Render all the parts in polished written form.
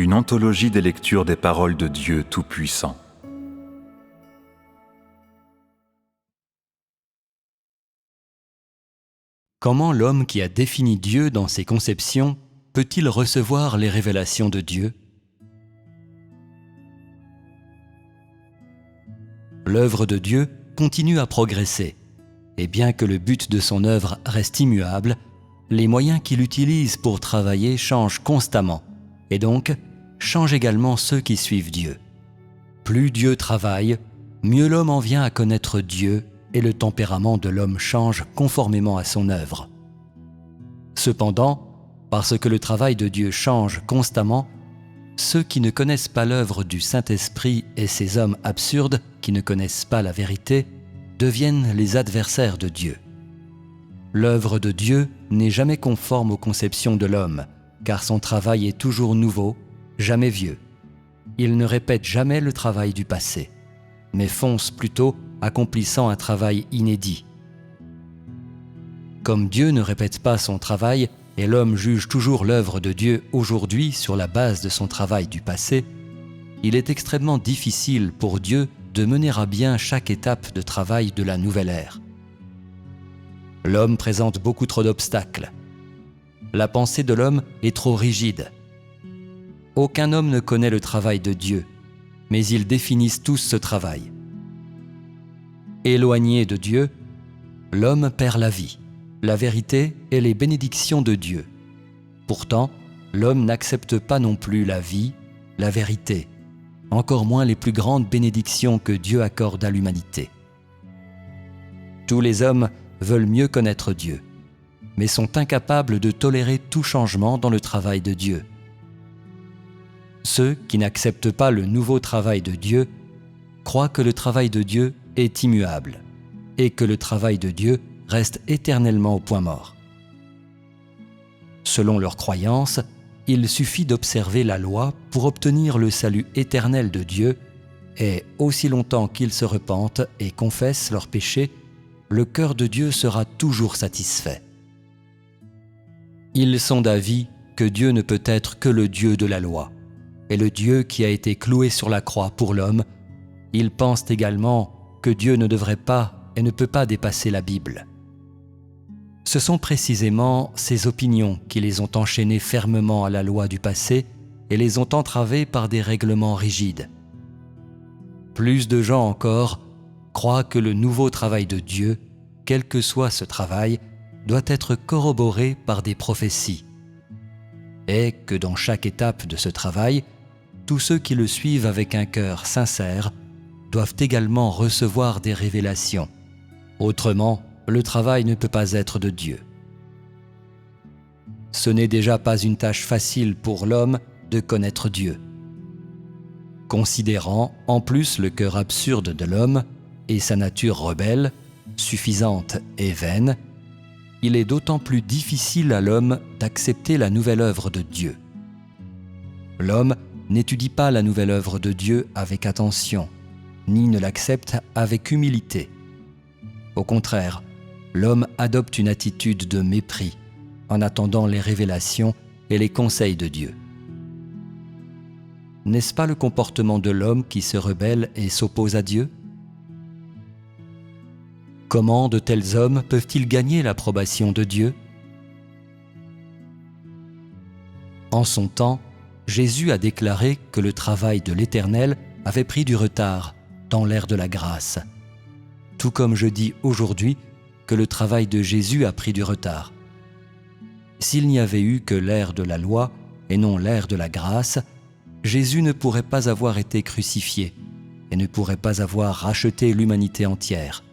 une anthologie des lectures des paroles de Dieu Tout-Puissant. Comment l'homme qui a défini Dieu dans ses conceptions peut-il recevoir les révélations de Dieu ? L'œuvre de Dieu continue à progresser, et bien que le but de son œuvre reste immuable, les moyens qu'il utilise pour travailler changent constamment, et donc changent également ceux qui suivent Dieu. Plus Dieu travaille, mieux l'homme en vient à connaître Dieu, et le tempérament de l'homme change conformément à son œuvre. Cependant, parce que le travail de Dieu change constamment, ceux qui ne connaissent pas l'œuvre du Saint-Esprit et ces hommes absurdes qui ne connaissent pas la vérité deviennent les adversaires de Dieu. L'œuvre de Dieu n'est jamais conforme aux conceptions de l'homme, car son travail est toujours nouveau, jamais vieux. Il ne répète jamais le travail du passé, mais fonce plutôt accomplissant un travail inédit. Comme Dieu ne répète pas son travail et l'homme juge toujours l'œuvre de Dieu aujourd'hui sur la base de son travail du passé, il est extrêmement difficile pour Dieu de mener à bien chaque étape de travail de la nouvelle ère. L'homme présente beaucoup trop d'obstacles. La pensée de l'homme est trop rigide. Aucun homme ne connaît le travail de Dieu, mais ils définissent tous ce travail. Éloigné de Dieu, l'homme perd la vie, la vérité et les bénédictions de Dieu. Pourtant, l'homme n'accepte pas non plus la vie, la vérité, encore moins les plus grandes bénédictions que Dieu accorde à l'humanité. Tous les hommes veulent mieux connaître Dieu, mais sont incapables de tolérer tout changement dans le travail de Dieu. Ceux qui n'acceptent pas le nouveau travail de Dieu croient que le travail de Dieu est immuable et que le travail de Dieu reste éternellement au point mort. Selon leur croyance, il suffit d'observer la loi pour obtenir le salut éternel de Dieu et, aussi longtemps qu'ils se repentent et confessent leurs péchés, le cœur de Dieu sera toujours satisfait. Ils sont d'avis que Dieu ne peut être que le Dieu de la loi, et le Dieu qui a été cloué sur la croix pour l'homme. Ils pensent également que Dieu ne devrait pas et ne peut pas dépasser la Bible. Ce sont précisément ces opinions qui les ont enchaînés fermement à la loi du passé et les ont entravés par des règlements rigides. Plus de gens encore croient que le nouveau travail de Dieu, quel que soit ce travail, doit être corroboré par des prophéties, et que dans chaque étape de ce travail, tous ceux qui le suivent avec un cœur sincère doivent également recevoir des révélations. Autrement, le travail ne peut pas être de Dieu. Ce n'est déjà pas une tâche facile pour l'homme de connaître Dieu. Considérant en plus le cœur absurde de l'homme et sa nature rebelle, suffisante et vaine, il est d'autant plus difficile à l'homme d'accepter la nouvelle œuvre de Dieu. L'homme n'étudie pas la nouvelle œuvre de Dieu avec attention, ni ne l'accepte avec humilité. Au contraire, l'homme adopte une attitude de mépris en attendant les révélations et les conseils de Dieu. N'est-ce pas le comportement de l'homme qui se rebelle et s'oppose à Dieu ? Comment de tels hommes peuvent-ils gagner l'approbation de Dieu ? En son temps, Jésus a déclaré que le travail de l'Éternel avait pris du retard dans l'ère de la grâce, tout comme je dis aujourd'hui que le travail de Jésus a pris du retard. S'il n'y avait eu que l'ère de la loi et non l'ère de la grâce, Jésus ne pourrait pas avoir été crucifié et ne pourrait pas avoir racheté l'humanité entière.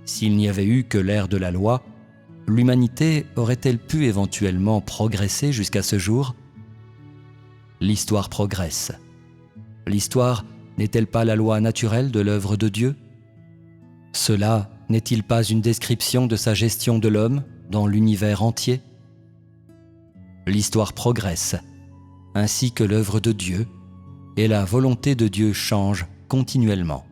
S'il n'y avait eu que l'ère de la loi, l'humanité aurait-elle pu éventuellement progresser jusqu'à ce jour ? L'histoire progresse. L'histoire n'est-elle pas la loi naturelle de l'œuvre de Dieu ? Cela n'est-il pas une description de sa gestion de l'homme dans l'univers entier ? L'histoire progresse, ainsi que l'œuvre de Dieu, et la volonté de Dieu change continuellement.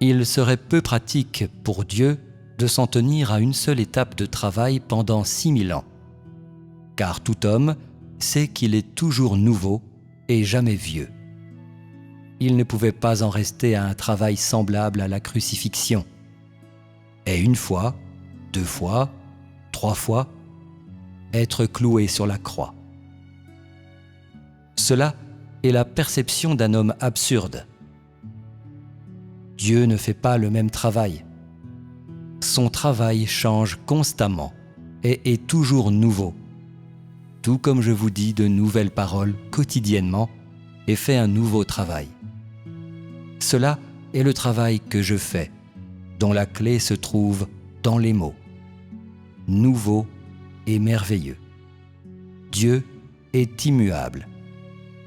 Il serait peu pratique pour Dieu de s'en tenir à une seule étape de travail pendant 6000 ans. car tout homme sait qu'il est toujours nouveau et jamais vieux. Il ne pouvait pas en rester à un travail semblable à la crucifixion. Et une fois, 2 fois, 3 fois, être cloué sur la croix. Cela est la perception d'un homme absurde. Dieu ne fait pas le même travail. Son travail change constamment et est toujours nouveau, tout comme je vous dis de nouvelles paroles quotidiennement et fais un nouveau travail. Cela est le travail que je fais, dont la clé se trouve dans les mots. Nouveau et merveilleux. Dieu est immuable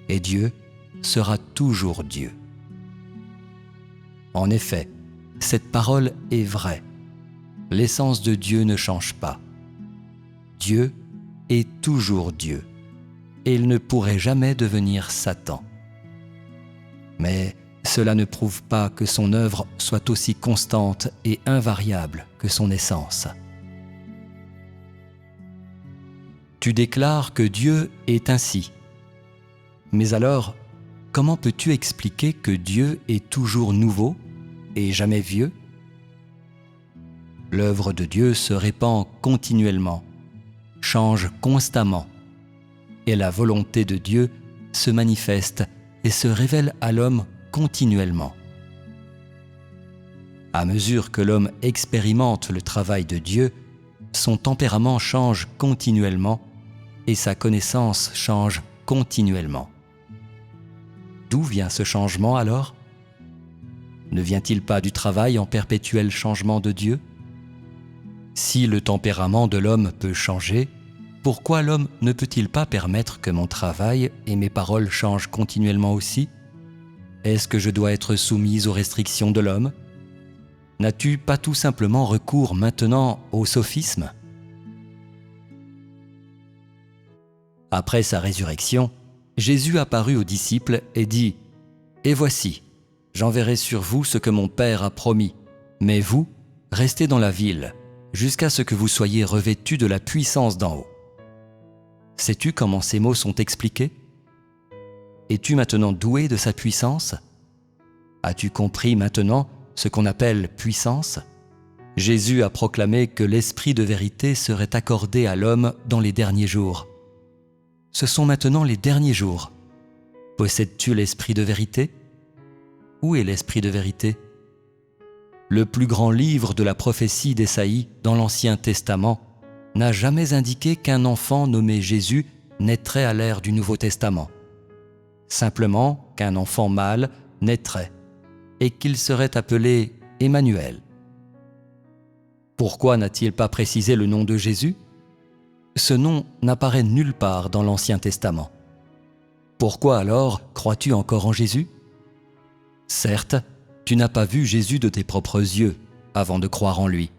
et Dieu sera toujours Dieu. En effet, cette parole est vraie. L'essence de Dieu ne change pas. Dieu est toujours Dieu et il ne pourrait jamais devenir Satan. Mais cela ne prouve pas que son œuvre soit aussi constante et invariable que son essence. Tu déclares que Dieu est ainsi. Mais alors, comment peux-tu expliquer que Dieu est toujours nouveau et jamais vieux? L'œuvre de Dieu se répand continuellement, change constamment, et la volonté de Dieu se manifeste et se révèle à l'homme continuellement. À mesure que l'homme expérimente le travail de Dieu, son tempérament change continuellement et sa connaissance change continuellement. D'où vient ce changement alors? Ne vient-il pas du travail en perpétuel changement de Dieu? Si le tempérament de l'homme peut changer, pourquoi l'homme ne peut-il pas permettre que mon travail et mes paroles changent continuellement aussi? Est-ce que je dois être soumise aux restrictions de l'homme? N'as-tu pas tout simplement recours maintenant au sophisme? Après sa résurrection, Jésus apparut aux disciples et dit « Et voici, j'enverrai sur vous ce que mon Père a promis, mais vous, restez dans la ville, jusqu'à ce que vous soyez revêtus de la puissance d'en haut. » Sais-tu comment ces mots sont expliqués? Es-tu maintenant doué de sa puissance? As-tu compris maintenant ce qu'on appelle puissance? Jésus a proclamé que l'Esprit de vérité serait accordé à l'homme dans les derniers jours. Ce sont maintenant les derniers jours. Possèdes-tu l'Esprit de vérité? Où est l'Esprit de vérité? Le plus grand livre de la prophétie d'Ésaïe dans l'Ancien Testament n'a jamais indiqué qu'un enfant nommé Jésus naîtrait à l'ère du Nouveau Testament. Simplement qu'un enfant mâle naîtrait et qu'il serait appelé Emmanuel. Pourquoi n'a-t-il pas précisé le nom de Jésus? Ce nom n'apparaît nulle part dans l'Ancien Testament. Pourquoi alors crois-tu encore en Jésus? Certes, tu n'as pas vu Jésus de tes propres yeux avant de croire en lui.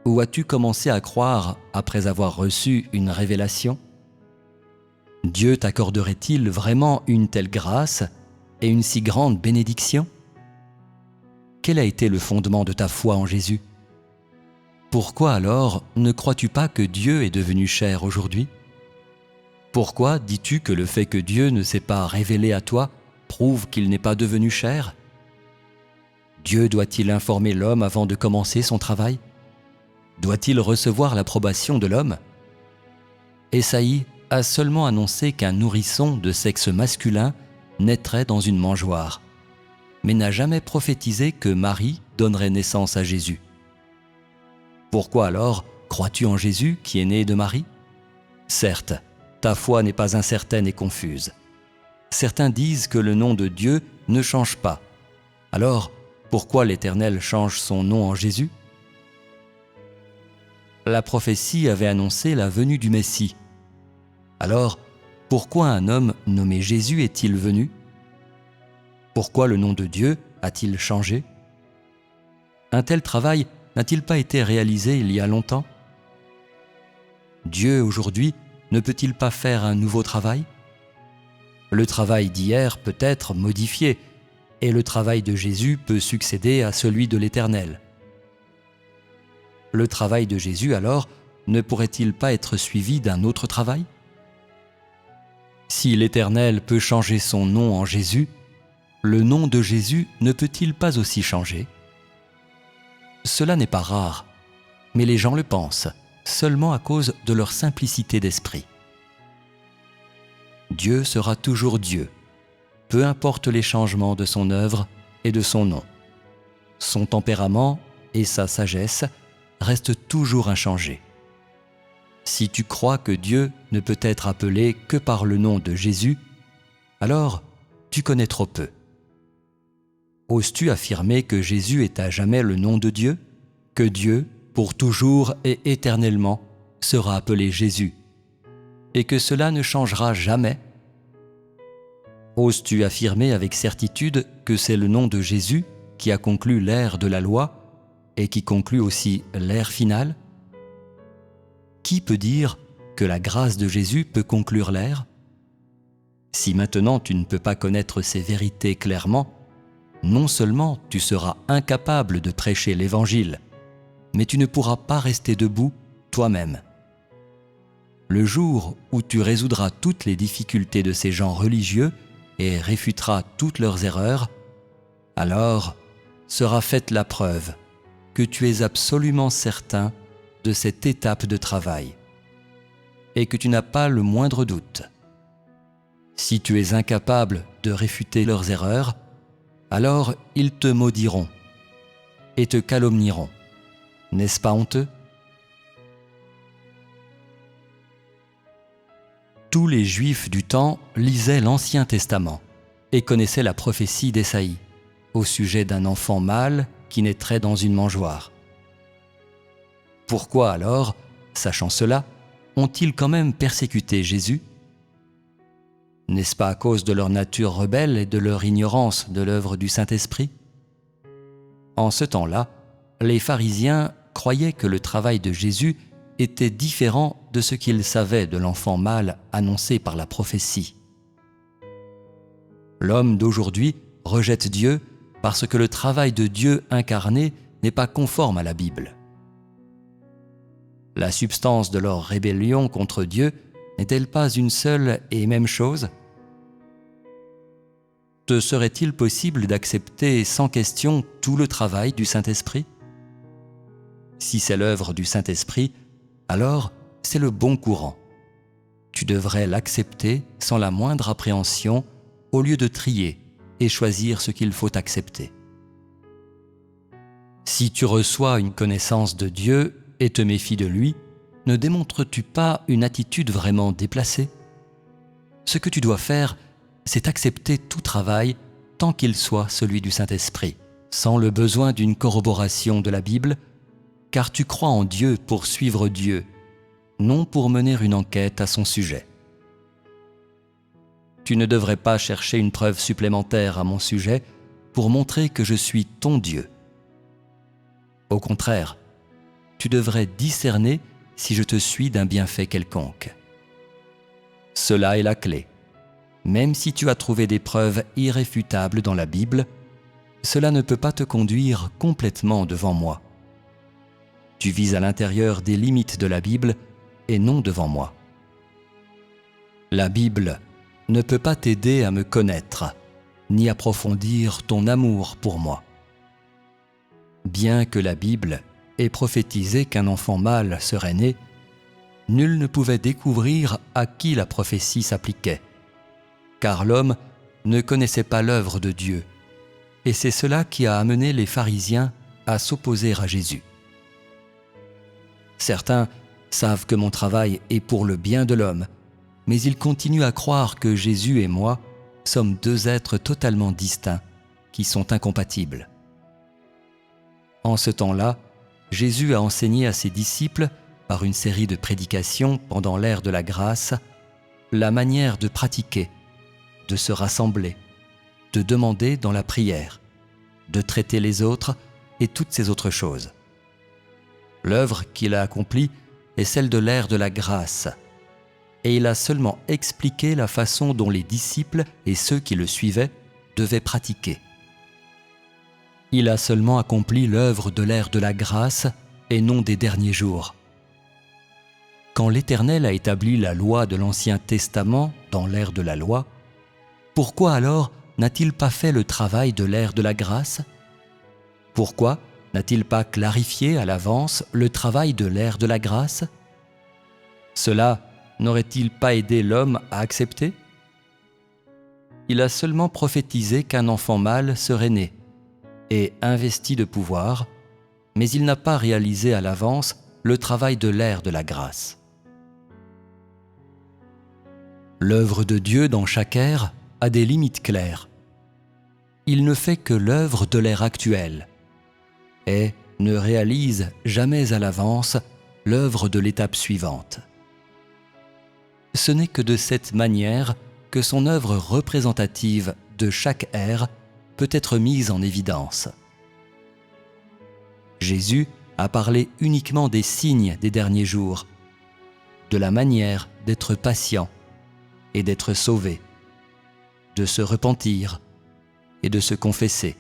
Ou as-tu commencé à croire après avoir reçu une révélation? Dieu t'accorderait-il vraiment une telle grâce et une si grande bénédiction? Quel a été le fondement de ta foi en Jésus? Pourquoi alors ne crois-tu pas que Dieu est devenu chair aujourd'hui? Pourquoi dis-tu que le fait que Dieu ne s'est pas révélé à toi prouve qu'il n'est pas devenu chair? Dieu doit-il informer l'homme avant de commencer son travail? Doit-il recevoir l'approbation de l'homme? Ésaïe a seulement annoncé qu'un nourrisson de sexe masculin naîtrait dans une mangeoire, mais n'a jamais prophétisé que Marie donnerait naissance à Jésus. Pourquoi alors crois-tu en Jésus qui est né de Marie? Certes, ta foi n'est pas incertaine et confuse. Certains disent que le nom de Dieu ne change pas. Alors, pourquoi l'Éternel change son nom en Jésus? La prophétie avait annoncé la venue du Messie. Alors, pourquoi un homme nommé Jésus est-il venu? Pourquoi le nom de Dieu a-t-il changé? Un tel travail n'a-t-il pas été réalisé il y a longtemps? Dieu, aujourd'hui, ne peut-il pas faire un nouveau travail? Le travail d'hier peut être modifié, et le travail de Jésus peut succéder à celui de l'Éternel. Le travail de Jésus, alors, ne pourrait-il pas être suivi d'un autre travail? Si l'Éternel peut changer son nom en Jésus, le nom de Jésus ne peut-il pas aussi changer? Cela n'est pas rare, mais les gens le pensent, seulement à cause de leur simplicité d'esprit. Dieu sera toujours Dieu, peu importe les changements de son œuvre et de son nom. Son tempérament et sa sagesse restent toujours inchangés. Si tu crois que Dieu ne peut être appelé que par le nom de Jésus, alors tu connais trop peu. Oses-tu affirmer que Jésus est à jamais le nom de Dieu, que Dieu, pour toujours et éternellement, sera appelé Jésus, et que cela ne changera jamais? Oses-tu affirmer avec certitude que c'est le nom de Jésus qui a conclu l'ère de la loi et qui conclut aussi l'ère finale? Qui peut dire que la grâce de Jésus peut conclure l'ère? Si maintenant tu ne peux pas connaître ces vérités clairement, non seulement tu seras incapable de prêcher l'Évangile, mais tu ne pourras pas rester debout toi-même. Le jour où tu résoudras toutes les difficultés de ces gens religieux et réfuteras toutes leurs erreurs, alors sera faite la preuve que tu es absolument certain de cette étape de travail et que tu n'as pas le moindre doute. Si tu es incapable de réfuter leurs erreurs, alors ils te maudiront et te calomnieront. N'est-ce pas honteux? Tous les Juifs du temps lisaient l'Ancien Testament et connaissaient la prophétie d'Ésaïe au sujet d'un enfant mâle qui naîtrait dans une mangeoire. Pourquoi alors, sachant cela, ont-ils quand même persécuté Jésus? N'est-ce pas à cause de leur nature rebelle et de leur ignorance de l'œuvre du Saint-Esprit? En ce temps-là, les pharisiens croyaient que le travail de Jésus était différent de ce qu'ils savaient de l'enfant mâle annoncé par la prophétie. L'homme d'aujourd'hui rejette Dieu parce que le travail de Dieu incarné n'est pas conforme à la Bible. La substance de leur rébellion contre Dieu n'est-elle pas une seule et même chose? Te serait-il possible d'accepter sans question tout le travail du Saint-Esprit? Si c'est l'œuvre du Saint-Esprit, alors c'est le bon courant. Tu devrais l'accepter sans la moindre appréhension au lieu de trier et choisir ce qu'il faut accepter. Si tu reçois une connaissance de Dieu et te méfies de lui, ne démontres-tu pas une attitude vraiment déplacée? Ce que tu dois faire, c'est accepter tout travail tant qu'il soit celui du Saint-Esprit, sans le besoin d'une corroboration de la Bible, car tu crois en Dieu pour suivre Dieu, non pour mener une enquête à son sujet. Tu ne devrais pas chercher une preuve supplémentaire à mon sujet pour montrer que je suis ton Dieu. Au contraire, tu devrais discerner si je te suis d'un bienfait quelconque. Cela est la clé. Même si tu as trouvé des preuves irréfutables dans la Bible, cela ne peut pas te conduire complètement devant moi. Tu vis à l'intérieur des limites de la Bible et non devant moi. La Bible ne peut pas t'aider à me connaître, ni approfondir ton amour pour moi. Bien que la Bible ait prophétisé qu'un enfant mâle serait né, nul ne pouvait découvrir à qui la prophétie s'appliquait, car l'homme ne connaissait pas l'œuvre de Dieu, et c'est cela qui a amené les pharisiens à s'opposer à Jésus. Certains savent que mon travail est pour le bien de l'homme, mais ils continuent à croire que Jésus et moi sommes deux êtres totalement distincts, qui sont incompatibles. En ce temps-là, Jésus a enseigné à ses disciples, par une série de prédications pendant l'ère de la grâce, la manière de pratiquer, de se rassembler, de demander dans la prière, de traiter les autres et toutes ces autres choses. L'œuvre qu'il a accomplie est celle de l'ère de la grâce, et il a seulement expliqué la façon dont les disciples et ceux qui le suivaient devaient pratiquer. Il a seulement accompli l'œuvre de l'ère de la grâce et non des derniers jours. Quand l'Éternel a établi la loi de l'Ancien Testament dans l'ère de la loi, pourquoi alors n'a-t-il pas fait le travail de l'ère de la grâce? Pourquoi n'a-t-il pas clarifié à l'avance le travail de l'ère de la grâce? Cela n'aurait-il pas aidé l'homme à accepter? Il a seulement prophétisé qu'un enfant mâle serait né et investi de pouvoir, mais il n'a pas réalisé à l'avance le travail de l'ère de la grâce. L'œuvre de Dieu dans chaque ère a des limites claires. Il ne fait que l'œuvre de l'ère actuelle et ne réalise jamais à l'avance l'œuvre de l'étape suivante. Ce n'est que de cette manière que son œuvre représentative de chaque ère peut être mise en évidence. Jésus a parlé uniquement des signes des derniers jours, de la manière d'être patient et d'être sauvé, de se repentir et de se confesser,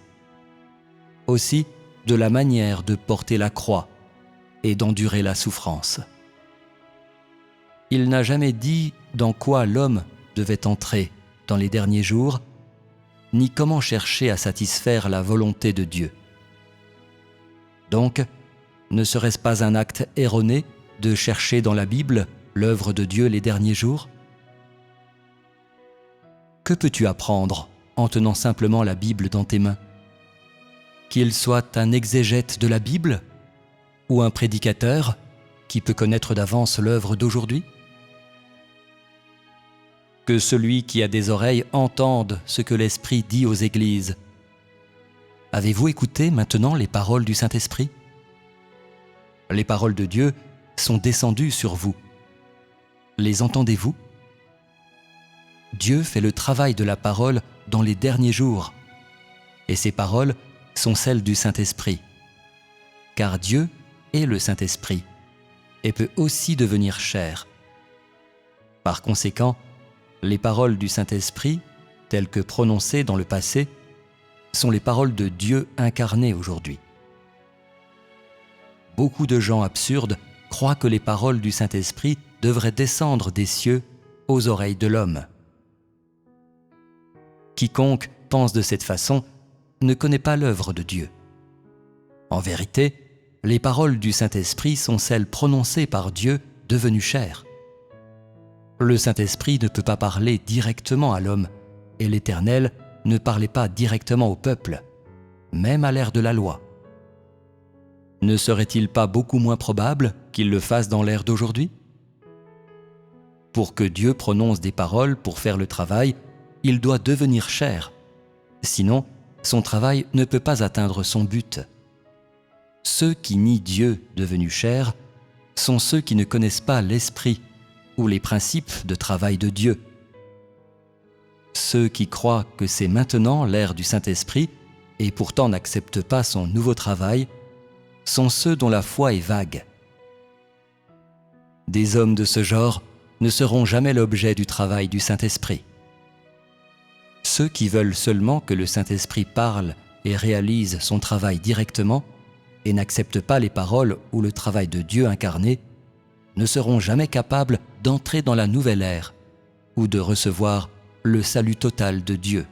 aussi de la manière de porter la croix et d'endurer la souffrance. Il n'a jamais dit dans quoi l'homme devait entrer dans les derniers jours, ni comment chercher à satisfaire la volonté de Dieu. Donc, ne serait-ce pas un acte erroné de chercher dans la Bible l'œuvre de Dieu les derniers jours? Que peux-tu apprendre en tenant simplement la Bible dans tes mains? Qu'il soit un exégète de la Bible ou un prédicateur qui peut connaître d'avance l'œuvre d'aujourd'hui? Que celui qui a des oreilles entende ce que l'Esprit dit aux églises. Avez-vous écouté maintenant les paroles du Saint-Esprit? Les paroles de Dieu sont descendues sur vous. Les entendez-vous? Dieu fait le travail de la parole dans les derniers jours, et ces paroles sont celles du Saint-Esprit. Car Dieu est le Saint-Esprit, et peut aussi devenir chair. Par conséquent, les paroles du Saint-Esprit, telles que prononcées dans le passé, sont les paroles de Dieu incarnées aujourd'hui. Beaucoup de gens absurdes croient que les paroles du Saint-Esprit devraient descendre des cieux aux oreilles de l'homme. Quiconque pense de cette façon ne connaît pas l'œuvre de Dieu. En vérité, les paroles du Saint-Esprit sont celles prononcées par Dieu devenu chair. Le Saint-Esprit ne peut pas parler directement à l'homme, et l'Éternel ne parlait pas directement au peuple, même à l'ère de la loi. Ne serait-il pas beaucoup moins probable qu'il le fasse dans l'ère d'aujourd'hui? Pour que Dieu prononce des paroles pour faire le travail, il doit devenir chair. Sinon, son travail ne peut pas atteindre son but. Ceux qui nient Dieu devenu chair sont ceux qui ne connaissent pas l'Esprit ou les principes de travail de Dieu. Ceux qui croient que c'est maintenant l'ère du Saint-Esprit et pourtant n'acceptent pas son nouveau travail sont ceux dont la foi est vague. Des hommes de ce genre ne seront jamais l'objet du travail du Saint-Esprit. Ceux qui veulent seulement que le Saint-Esprit parle et réalise son travail directement et n'acceptent pas les paroles ou le travail de Dieu incarné ne seront jamais capables d'entrer dans la nouvelle ère ou de recevoir le salut total de Dieu.